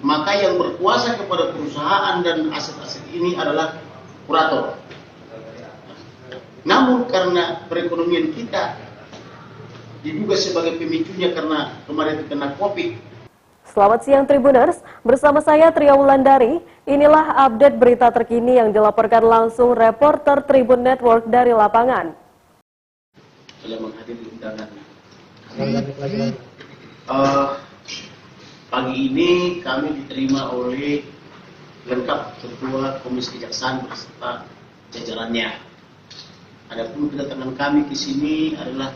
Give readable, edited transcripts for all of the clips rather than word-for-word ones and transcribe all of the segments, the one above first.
maka yang berkuasa kepada perusahaan dan aset-aset ini adalah kurator. Namun karena perekonomian kita diduga sebagai pemicunya karena kemarin terkena COVID. Selamat siang Tribuners, bersama saya Tria Wulandari. Inilah update berita terkini yang dilaporkan langsung reporter Tribun Network dari lapangan. Saya menghadiri undangan. Pagi ini kami diterima oleh lengkap Ketua Komisi Kejaksaan beserta jajarannya. Adapun kedatangan kami ke sini adalah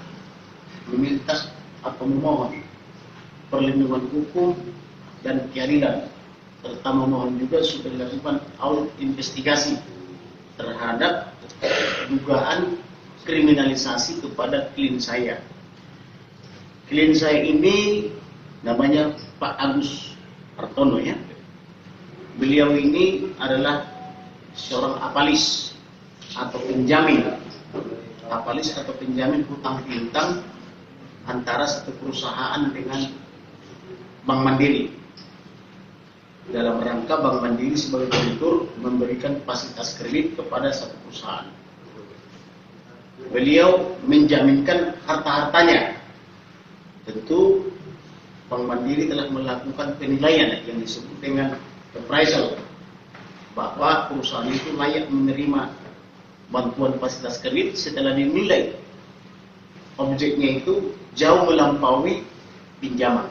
meminta atau memohon perlindungan hukum dan keadilan, serta memohon juga supaya dilakukan audit investigasi terhadap dugaan kriminalisasi kepada klien saya. Klien saya ini namanya Pak Agus Hartono ya. Beliau ini adalah seorang apalis atau penjamin. Apalis atau penjamin hutang piutang antara satu perusahaan dengan Bank Mandiri. Dalam rangka Bank Mandiri sebagai kreditur memberikan fasilitas kredit kepada satu perusahaan. Beliau menjaminkan harta-hartanya. Tentu Bank Mandiri telah melakukan penilaian yang disebut dengan appraisal bahwa perusahaan itu layak menerima bantuan fasilitas kredit setelah dinilai objeknya itu jauh melampaui pinjaman.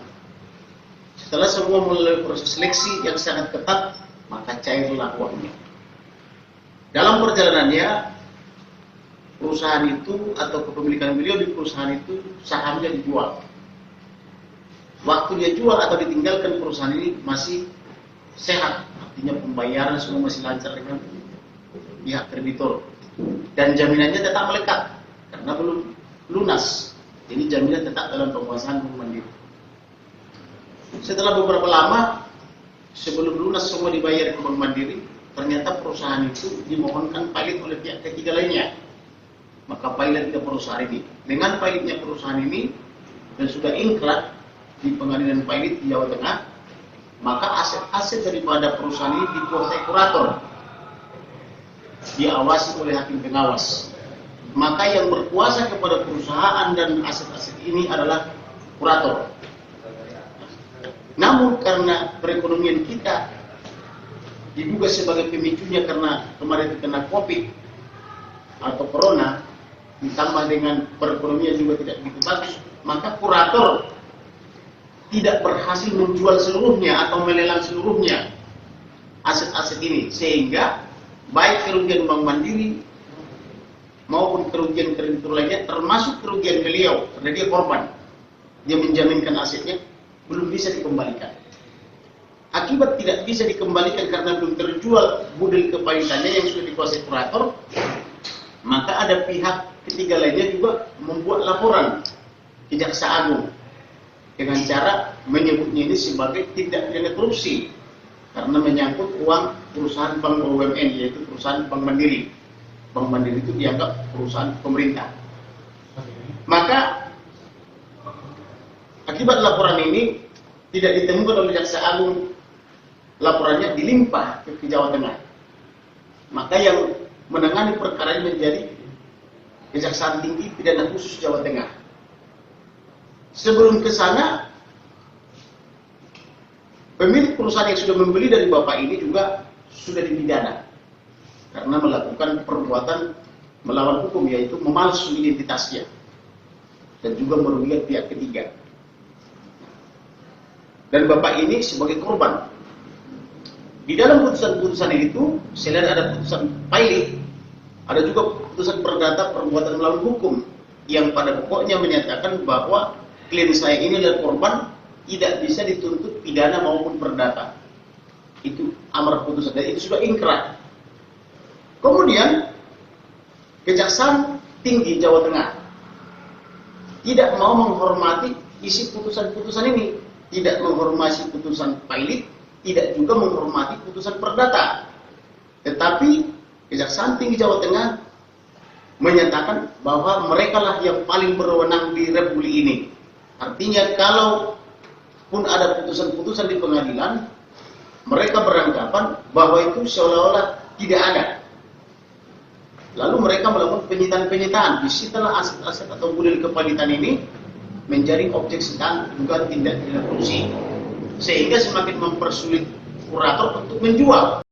Setelah semua melalui proses seleksi yang sangat ketat, maka cairlah uangnya. Dalam perjalanannya, perusahaan itu atau kepemilikan beliau di perusahaan itu sahamnya dijual. Waktu dia jual atau ditinggalkan perusahaan ini masih sehat, artinya pembayaran semua masih lancar dengan pihak kreditor. Dan jaminannya tetap melekat karena belum lunas. Ini jaminan tetap dalam penguasaan Bank Mandiri. Setelah beberapa lama, sebelum lunas semua dibayar ke Bank Mandiri, ternyata perusahaan itu dimohonkan pilot oleh pihak ketiga lainnya. Maka pilot ke perusahaan ini. Dengan pilotnya perusahaan ini dan sudah ingkrah di pengadilan pilot di Jawa Tengah, maka aset-aset daripada perusahaan ini dikuasai kurator, diawasi oleh hakim pengawas. Maka yang berkuasa kepada perusahaan dan aset-aset ini adalah kurator. Namun karena perekonomian kita diduga sebagai pemicunya karena kemarin terkena COVID atau Corona, ditambah dengan perekonomian juga tidak begitu bagus, maka kurator tidak berhasil menjual seluruhnya atau melelang seluruhnya aset-aset ini, sehingga baik kerugian Bank Mandiri maupun kerugian kreditur lainnya, termasuk kerugian beliau, karena dia korban, dia menjaminkan asetnya, belum bisa dikembalikan. Akibat tidak bisa dikembalikan karena belum terjual budel kepalitannya yang sudah dikuasai kurator, maka ada pihak ketiga lainnya juga membuat laporan ke Jaksa Agung dengan cara menyebutnya ini sebagai tindak pidana korupsi karena menyangkut uang perusahaan bank BUMN, yaitu perusahaan Bank Mandiri. Bank Mandiri itu dianggap perusahaan pemerintah. Maka akibat laporan ini tidak ditemukan oleh Jaksa Agung, laporannya dilimpah ke Jawa Tengah. Maka yang menangani perkara ini menjadi Kejaksaan Tinggi Pidana Khusus Jawa Tengah. Sebelum ke sana, pemilik perusahaan yang sudah membeli dari bapak ini juga sudah dipidana karena melakukan perbuatan melawan hukum, yaitu memalsu identitasnya dan juga merugikan pihak ketiga. Dan bapak ini sebagai korban. Di dalam putusan-putusan itu, selain ada putusan pilot, ada juga putusan perdata perbuatan melawan hukum yang pada pokoknya menyatakan bahwa klien saya ini adalah korban, tidak bisa dituntut pidana maupun perdata. Itu amar putusan dan itu sudah ingkrah. Kemudian Kejaksaan Tinggi Jawa Tengah tidak mau menghormati isi putusan-putusan ini, tidak menghormati putusan pilot, tidak juga menghormati putusan perdata. Tetapi Kejaksaan Tinggi Jawa Tengah menyatakan bahwa mereka lah yang paling berwenang di republik ini. Artinya kalau pun ada putusan-putusan di pengadilan, mereka beranggapan bahwa itu seolah-olah tidak ada. Lalu mereka melakukan penyitaan. Disitulah aset-aset atau bulir kepanitan ini menjadi objek sedang dugaan tindak pidana korupsi, sehingga semakin mempersulit kurator untuk menjual.